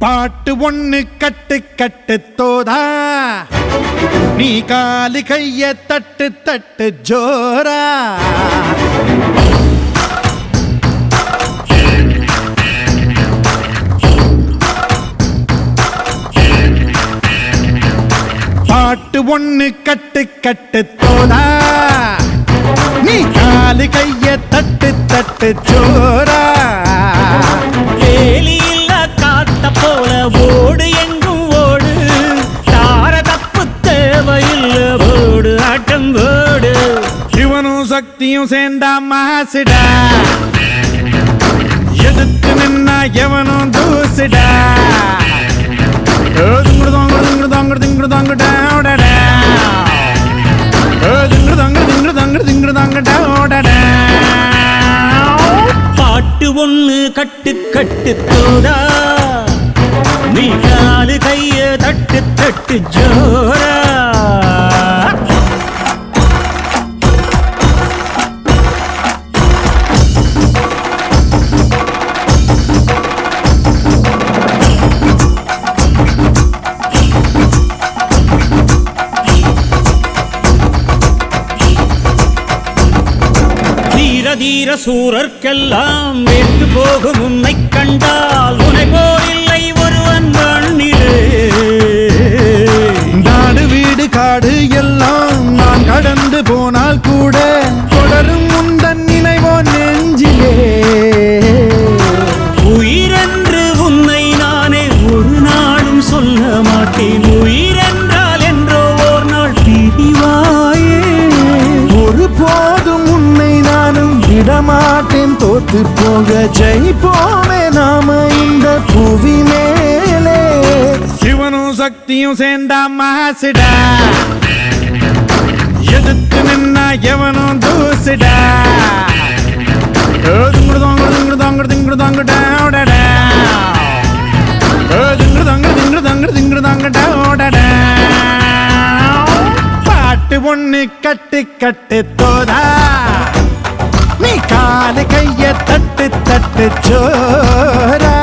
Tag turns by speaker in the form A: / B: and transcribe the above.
A: பாட்டு ஒண்ணு கட்டு கட்டு தோதா, நீ காலு கைய தட்டு தட்டு ஜோரா. பாட்டு ஒண்ணு கட்டு கட்டு தோதா, நீ காலு கைய தட்டு தட்டு ஜோரா.
B: போல ஓடு எங்கும் ஓடு, தார தப்பு தேவையில்லை, ஓடு ஆட்டம் ஓடு.
A: சிவனும் சக்தியும் சேர்ந்தா மாசுடா, எதிர்த்து நின்னா எவனும் தூசுடா.
B: பாட்டு ஒண்ணு கட்டு கட்டு தோதா, நீ காலு கைய தட்டு தட்டு ஜோரா. தீர தீர சூரர்க்கெல்லாம் வேட்டு போகும் உன்னை கண்டால் உனை போரில்லை ஒருவன் மண்ணிலே.
A: நாடு வீடு காடு எல்லாம் நான் கடந்து போனால் கூட தொடரும் முந்தன் நினைவோ நெஞ்சிலே.
B: உயிரென்று உன்னை நானே ஒரு நாளும் சொல்ல மாட்டேன், உயிரென்றால் என்றோ ஓர் நாள் பிரிவாயே.
A: ஒரு போதும் உன்னை நானும் விடமாட்டேன், தோத்து போக ஜெயிப்போமே நாம இந்த புவி மேலே. சிவனும் சக்தியும் சேர்ந்தா மாசுடா, எதிர்த்து நின்னா எவனும் தூசுடா. பாட்டு ஒண்ணு கட்டு கட்டு தோதா, நீ காலு கைய தட்டு தட்டு ஜோரா.